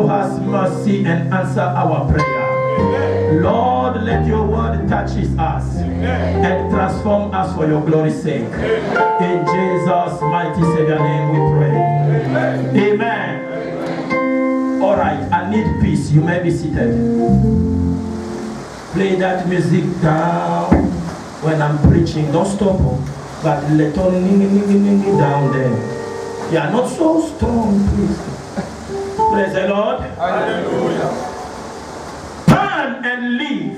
us mercy and answer our prayer. Lord, let your word touches us and transform us for your glory's sake. In Jesus' mighty Savior name we pray. Amen. All right, I need peace. You may be seated. Play that music down when I'm preaching. Don't stop, but let it down there. You are not so strong, please. Praise the Lord. Hallelujah. Turn and leave.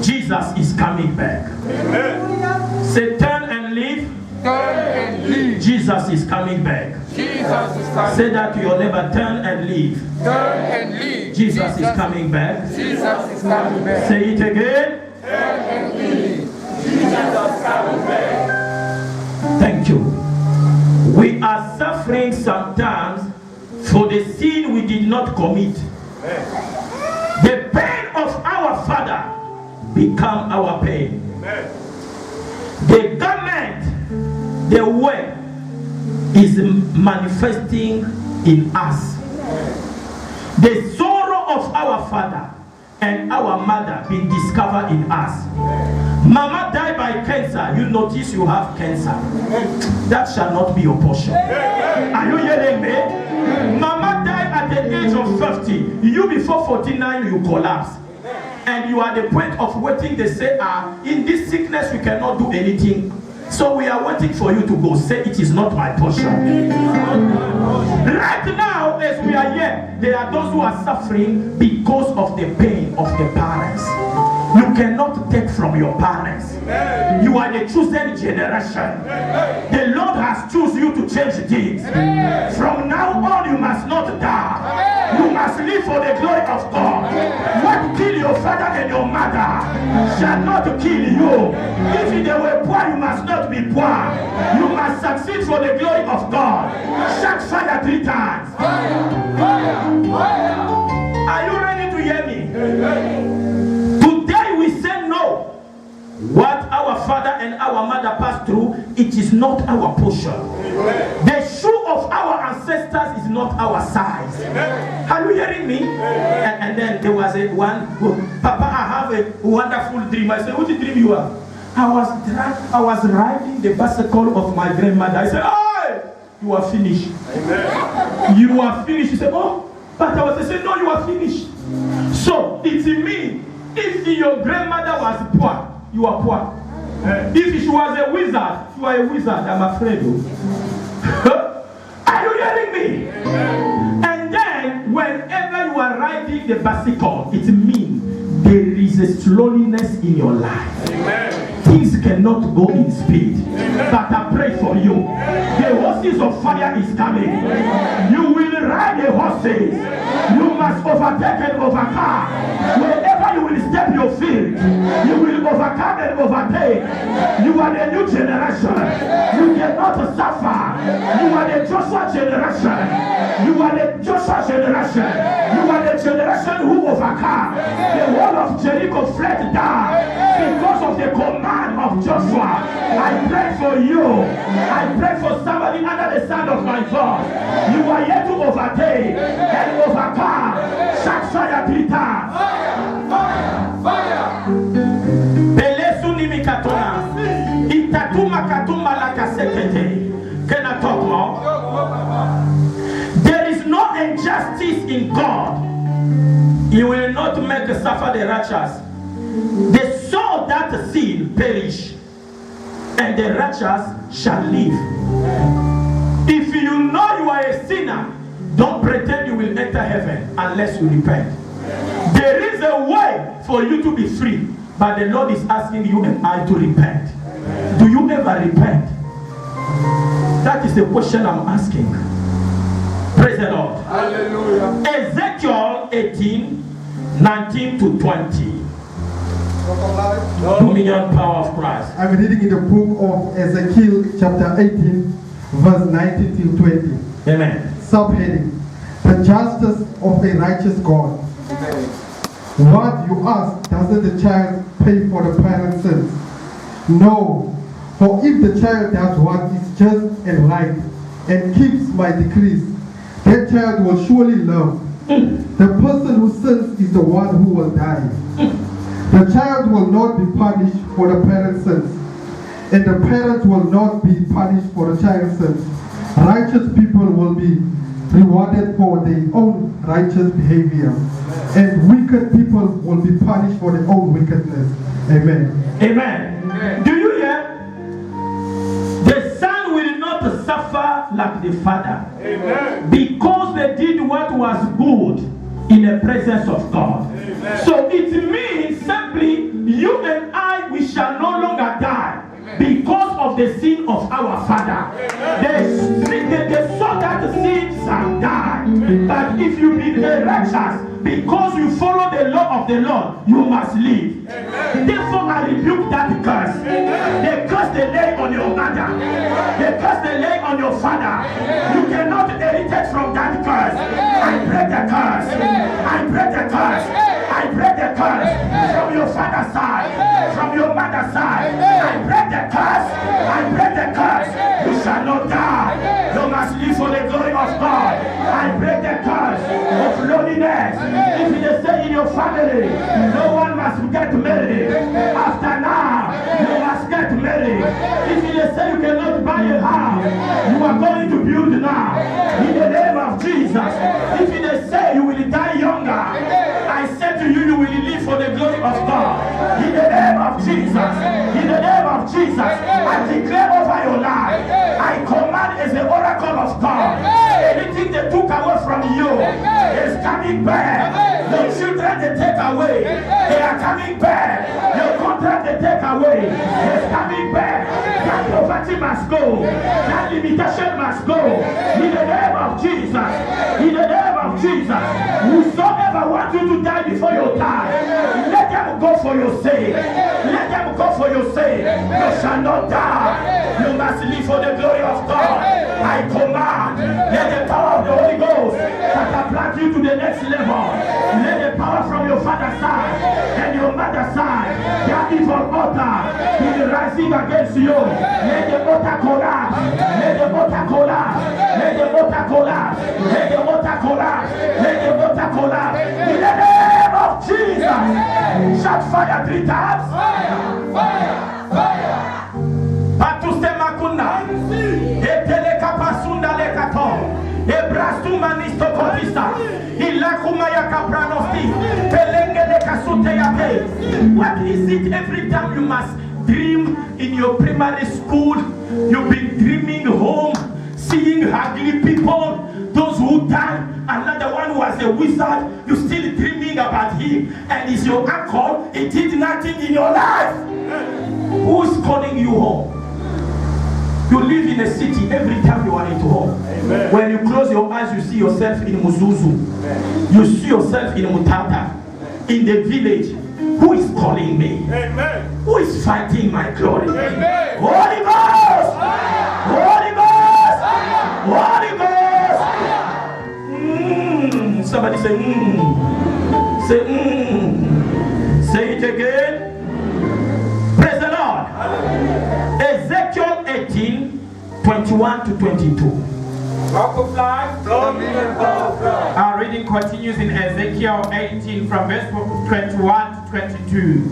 Jesus is coming back. Amen. Say, turn and leave. Turn and leave. Jesus is coming back. Jesus is coming. Say that to your neighbor, turn and leave. Turn and leave. Jesus is coming back. Jesus is coming back. Say it again. Turn and leave. Jesus is coming back. Thank you. We are suffering sometimes for the sin we did not commit. The pain of our Father become our pain. The garment, the way is manifesting in us. The sorrow of our father and our mother being discovered in us. Mama died by cancer. You notice you have cancer. That shall not be your portion. Are you hearing me? Mama died at the age of 50. You before 49 you collapse. And you are at the point of waiting. They say, in this sickness we cannot do anything. So we are waiting for you to go. Say it is not my portion. Right now, as we are here, there are those who are suffering because of the pain of the parents. You cannot take from your parents. You are the chosen generation. The Lord has chosen you to change things. From now on, you must not die. You must live for the glory of God. What killed your father and your mother shall not kill you. If they were poor, you must not be poor. You must succeed for the glory of God. Shout fire 3 times. Fire, fire, fire. Are you ready to hear me? Today we say no. What our father and our mother passed through, it is not our portion. The shoe of our ancestors is not our size. Are you hearing me? And then there was one, Papa, I have a wonderful dream. I said, what dream you have? I was riding the bicycle of my grandmother. I said, hey, you are finished. Amen. You are finished. He said, oh, but I said, no, you are finished. So it means if your grandmother was poor, you are poor. If she was a wizard, you are a wizard. I'm afraid. Are you hearing me? And then whenever you are riding the bicycle, it means there is a slowness in your life. Amen. Things cannot go in speed. Amen. But I pray for you. The horses of fire is coming. You will ride the horses. You must overtake and overcome. Wherever you will step your feet, you will overcome and overtake. You are the new generation. You cannot suffer. You are the Joshua generation. You are the Joshua generation. You are the generation who overcome. The wall of Jericho fled down because of the command of Joshua. I pray for you. I pray for somebody under the sound of my voice. You are here to overtake and overcome. Shout fire 3 times. Fire, fire. Can I talk more? There is no injustice in God. He will not make suffer the righteous. The soul that sin perish, and the righteous shall live. If you know you are a sinner, don't pretend you will enter heaven unless you repent. There is a way for you to be free, but the Lord is asking you and I to repent. Do you ever repent? That is the question I'm asking. Praise the Lord. Hallelujah. Ezekiel 18, 19 to 20. Dominion power of Christ. I'm reading in the book of Ezekiel chapter 18, verse 19 till 20. Amen. Subheading: the justice of a righteous God. Amen. What you ask, doesn't the child pay for the parent's sins? No, for if the child does what is just and right and keeps my decrees, that child will surely love The person who sins is the one who will die. The child will not be punished for the parent's sins, and the parent will not be punished for the child's sins. Righteous people will be rewarded for their own righteous behavior, and wicked people will be punished for their own wickedness. Amen. Amen. Do you hear? The son will not suffer like the father. Amen. Because they did what was good in the presence of God. Amen. So it means simply you and I, we shall no longer die because of the sin of our father. They saw that the sin shall die. But if you be righteous, because you follow the law of the Lord, you must live. Therefore, I rebuke that curse. The curse they lay on your mother, the curse they lay on your father. You cannot inherit from that curse. I break the curse. I break the curse. I break the curse from your father's side, from your mother's side. I break the curse. I break the curse. You shall not die. You must live for the glory of God. I break the curse of loneliness. If they say in your family, no one must get married. After now, you must get married. If they say you cannot buy a house, you are going to build now. In the name of Jesus. If they say you will die younger, I said to you, you will live for the glory of God. In the name of Jesus. In the name of Jesus. I declare over your life. I command as the oracle of God. Anything they took away from you is coming back. The children they take away, they are coming back. Your contract they take away is coming back. That poverty must go. That limitation must go. In the name of Jesus. In the name of Jesus. Whosoever wants you to die before your time, let them go for your sake. Let them go for your sake. You shall not die. You must live for the glory of God. I command, let the power of the Holy Ghost catapult you to the next level. Let the power from your father's side and your mother's side, that evil altar is rising against you. Let the altar collapse. Let the altar collapse. Let the altar collapse. Let the altar collapse. Let the altar collapse. In the name of Jesus. Shout fire 3 times. Fire, fire, fire. Patuste makuna. Etele kapasunda lekato. Ebrastuma nisto kopista. Ilakuma yakapranosti. Pelenge lekasute yake. What is it every time you must dream in your primary school? You've been dreaming home, seeing ugly people, those who died. Another one who was a wizard, you're still dreaming about him, and he's your uncle. He did nothing in your life. Who's calling you home? You live in a city every time you are at home. Amen. When you close your eyes, you see yourself in Muzuzu. Amen. You see yourself in Mutata. In the village. Who is calling me? Amen. Who is fighting my glory? Amen. Holy Ghost! Holy Ghost! Holy Ghost! Somebody say Say Say it again. Praise the Lord. Ezekiel 18:21 to 22. Walk of life. Our reading continues in Ezekiel 18 from verse 21 to 22.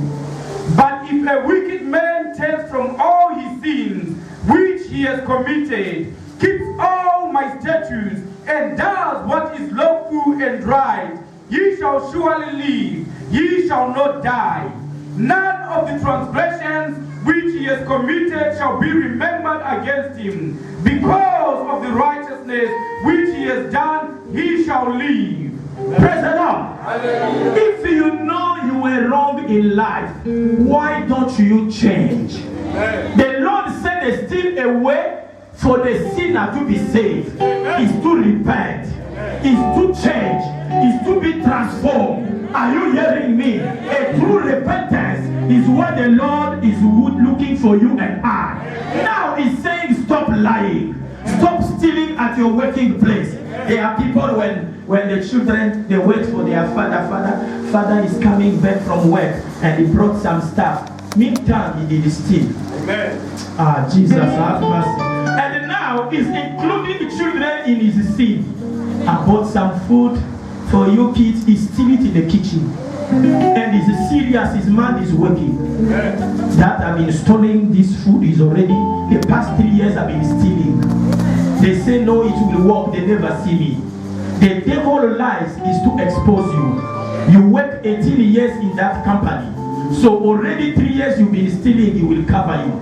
But if a wicked man turns from all his sins which he has committed, keeps all my statutes, and does what is lawful and right, ye shall surely live, ye shall not die. None of the transgressions which he has committed shall be remembered against him. Because of the righteousness which he has done, he shall live. Praise the Lord. If you know you were wrong in life, why don't you change? The Lord said there's still a way for the sinner to be saved. Is to repent, is to change, is to be transformed. Are you hearing me? A true repentance is what the Lord is looking for you and I. Now he's saying stop lying. Stop stealing at your working place. There are people when the children, they wait for their father is coming back from work and he brought some stuff. Meantime, he did steal. Amen. Jesus, have mercy. And now he's including the children in his sin. I bought some food for you kids is still it in the kitchen. And it's serious, his man is working. That I've been stealing this food is already, the past 3 years I've been stealing. They say no, it will work, they never see me. The devil lies is to expose you. You work 18 years in that company. So already 3 years you've been stealing, he will cover you.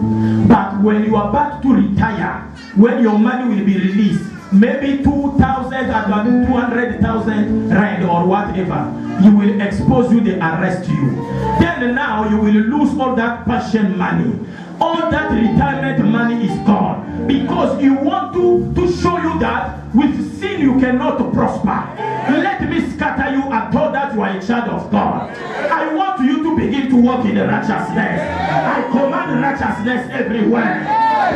But when you are about to retire, when your money will be released, maybe 2,000 or 200,000 rand or whatever, he will expose you, they arrest you. Then now you will lose all that pension money. All that retirement money is gone. Because you want to show you that with sin you cannot prosper. Let me scatter you and told that you are a child of God. I want you to begin to walk in the righteousness. I command righteousness everywhere.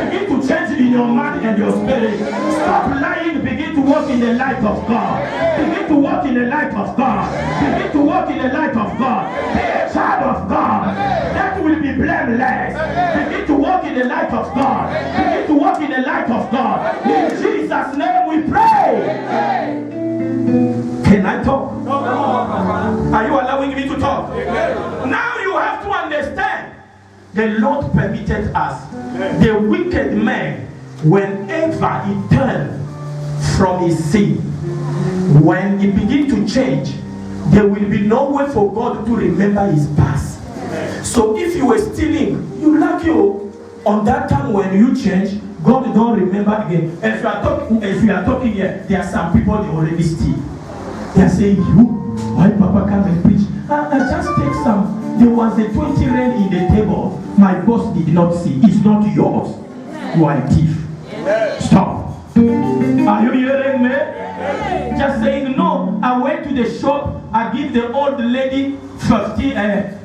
Begin to change in your mind and your spirit. Stop lying. Begin to walk in the light of God. Begin to walk in the light of God. Begin to walk in the light of God. Be a child of God. That will be blameless. Begin to walk in the light of God. Begin to walk in the light of God. In Jesus' name we pray. Can I talk? Are you allowing me to talk? Now you have to understand. The Lord permitted us. The wicked man, whenever he turned from his sin, when he begin to change, there will be no way for God to remember his past. So if you were stealing, you lucky on that time when you change, God don't remember again. As we are talking here, there are some people they already steal. They are saying, you, why Papa come and preach? I just take some. There was a 20 rand in the table. My boss did not see. It's not yours. You are a thief. Stop. Are you hearing me? Just saying, no. I went to the shop. I give the old lady 50 rand.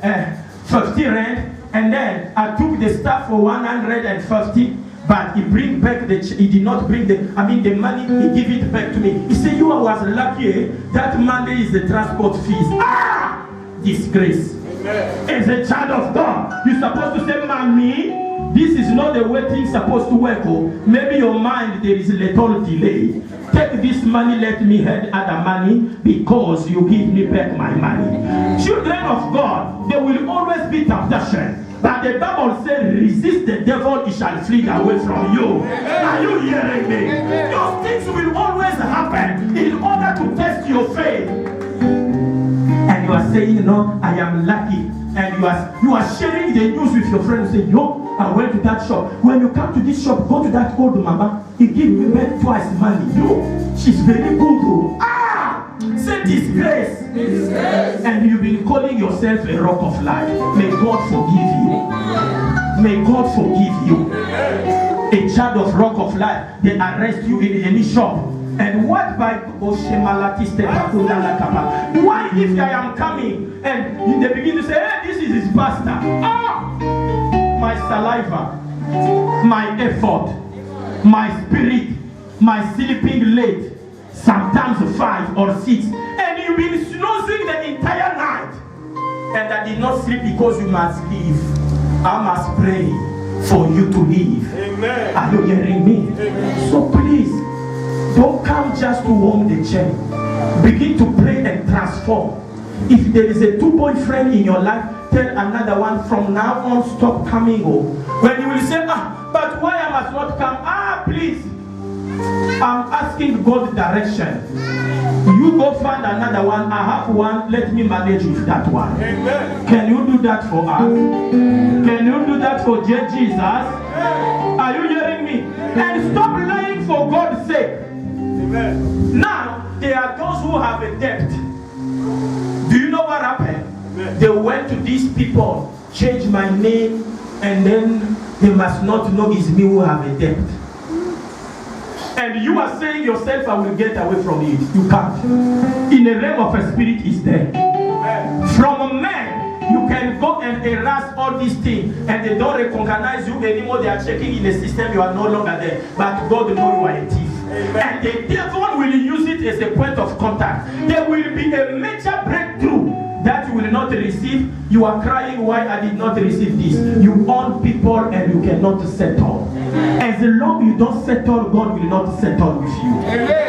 And then I took the stuff for 150. But he bring back he did not bring the money, he give it back to me. He said, you was lucky, that money is the transport fees. Ah! Disgrace. Amen. As a child of God, you're supposed to say, mommy, this is not the way things supposed to work. Oh. Maybe your mind, there is a little delay. Take this money, let me have other money, because you give me back my money. Children of God, there will always be temptation. But the Bible says, resist the devil, he shall flee away from you. Are you hearing me? Those things will always happen in order to test your faith. And you are saying, no, I am lucky. And you are sharing the news with your friends. Say, yo, I went to that shop. When you come to this shop, go to that old mama. He give me back twice money. Yo, she's very good though. Say disgrace. And you've been calling yourself a rock of life. May God forgive you. May God forgive you. A child of rock of life, they arrest you in any shop. And what by why if I am coming and they begin to say, hey, this is his pastor. My saliva, my effort, my spirit, my sleeping late, sometimes 5 or 6, and you've been snoozing the entire night. And I did not sleep because you must leave. I must pray for you to leave. Amen. Are you hearing me? Amen. So please, don't come just to warm the chair. Begin to pray and transform. If there is a 2 boyfriend in your life, tell another one from now on, stop coming. When you will say, but why I must not come? Please. I'm asking God direction. You go find another one. I have one. Let me manage with that one. Amen. Can you do that for us? Can you do that for Jesus? Are you hearing me? And stop lying for God's sake. Amen. Now, there are those who have a debt. Do you know what happened? Amen. They went to these people, change my name, and then they must not know it's me who have a debt. And you are saying yourself, I will get away from it. You can't. In the realm of a spirit is there. Amen. From a man, you can go and harass all these things, and they don't recognize you anymore. They are checking in the system, you are no longer there. But God knows you are a thief. Amen. And the devil will use it as a point of contact. There will be a major breakthrough that you will not receive. You are crying, why I did not receive this. You own people and you cannot settle. As long you don't settle, God will not settle with you.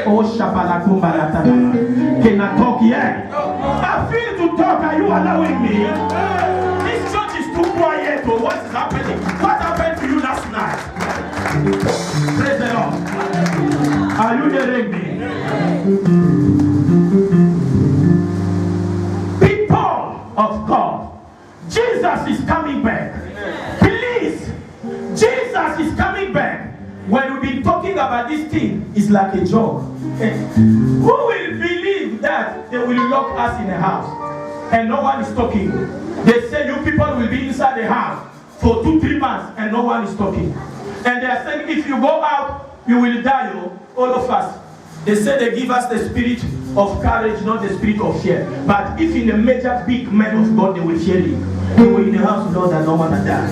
Oh, Shabalakumbaratana. Can I talk yet? I feel to talk. Are you allowing me? This church is too quiet. Oh, what is happening? What happened to you last night? Praise the Lord. Are you hearing me? Of God, Jesus is coming back. Please, Jesus is coming back. When we've been talking about this thing, it's like a joke. Who will believe that they will lock us in a house and no one is talking? They say you people will be inside the house for 2-3 months and no one is talking. And they are saying if you go out, you will die, all of us. They say they give us the spirit of courage, not the spirit of fear. But if in a major big man of God, they will fear you. They will in the house know that no one will die.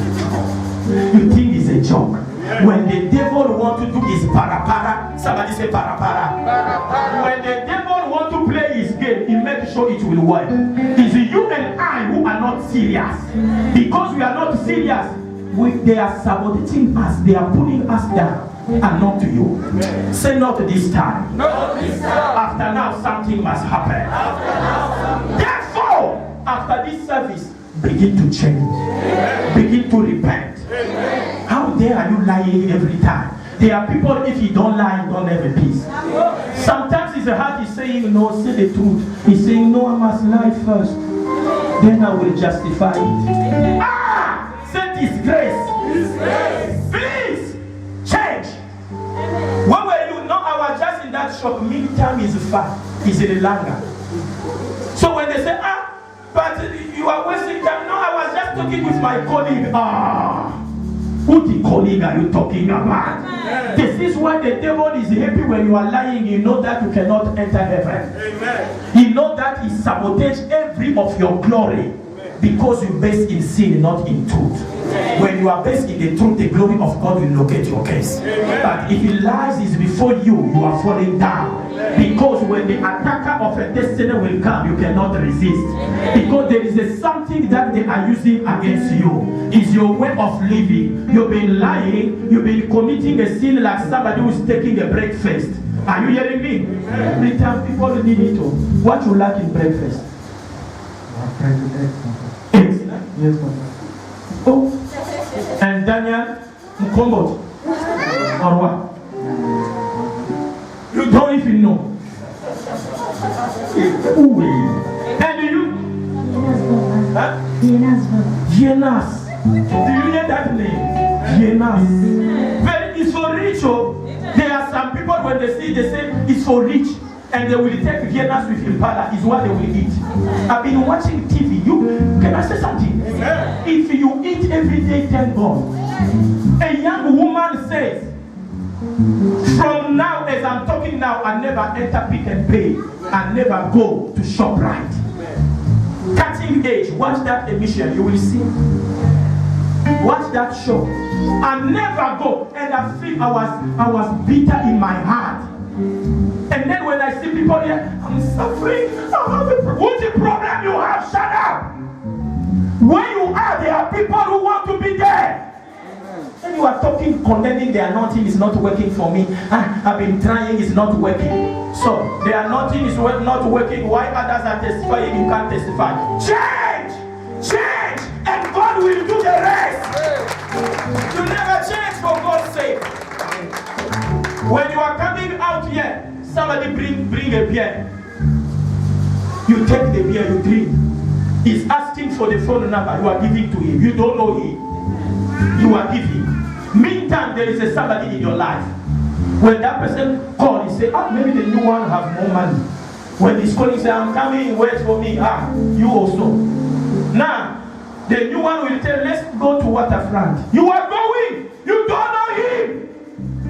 You think it's a joke. When the devil want to do his para-para, somebody say para-para. When the devil want to play his game, he makes sure it will work. It's you and I who are not serious. Because we are not serious, they are sabotaging us. They are pulling us down. And not to you. Say not this time. Not this time. After now, something must happen. Therefore, after this service, begin to change. Begin to repent. How dare are you lying every time? There are people, if you don't lie, you don't have a peace. Sometimes his heart is saying, no, say the truth. He's saying, no, I must lie first. Then I will justify it. Say disgrace. Please. Change. When were you? No, I was just in that shop. Meantime is far. Is in Langa. So when they say, but you are wasting time. No, I was just talking with my colleague. Who the colleague are you talking about? This is why the devil is happy when you are lying. You know that you cannot enter heaven. Amen. You know that he sabotages every of your glory. Because you based in sin, not in truth. When you are based in the truth, the glory of God will locate your case. But if he lies is before you, you are falling down. Because when the attacker of a destiny will come, you cannot resist. Because there is something that they are using against you. It's your way of living. You've been lying. You've been committing a sin like somebody who's taking a breakfast. Are you hearing me? Every time people need it. What you like in breakfast? Eggs. Yes, sir. Oh. And Daniel Mkombot. Or what? You don't even know. And you? Jenas. Do you hear that name? Jenas. But it's for rich. There are some people when they see, they say it's for rich. And they will take Viennas with Impala is what they will eat. I've been watching TV. Can I say something? If you eat every day, thank God. A young woman says, from now, as I'm talking now, I never enter Pick and Pay. I never go to ShopRite. Cutting Edge, watch that emission, you will see. Watch that show. I never go. And I feel I was bitter in my heart. And then when I see people here, I'm suffering. What's the problem you have? Shut up. Where you are, there are people who want to be there. And you are talking, condemning the anointing is not working for me. I've been trying, it's not working. So, the anointing is not working. Why others are testifying, you can't testify. Change! Change! And God will do the rest. You never change for God's sake. When you are coming out here, somebody bring a beer. You take the beer, you drink. He's asking for the phone number, you are giving to him. You don't know him. You are giving. Meantime, there is somebody in your life. When that person calls, he say, maybe the new one have more money. When he's calling, say, I'm coming, wait for me. You also. Now, the new one will tell, let's go to Waterfront. You are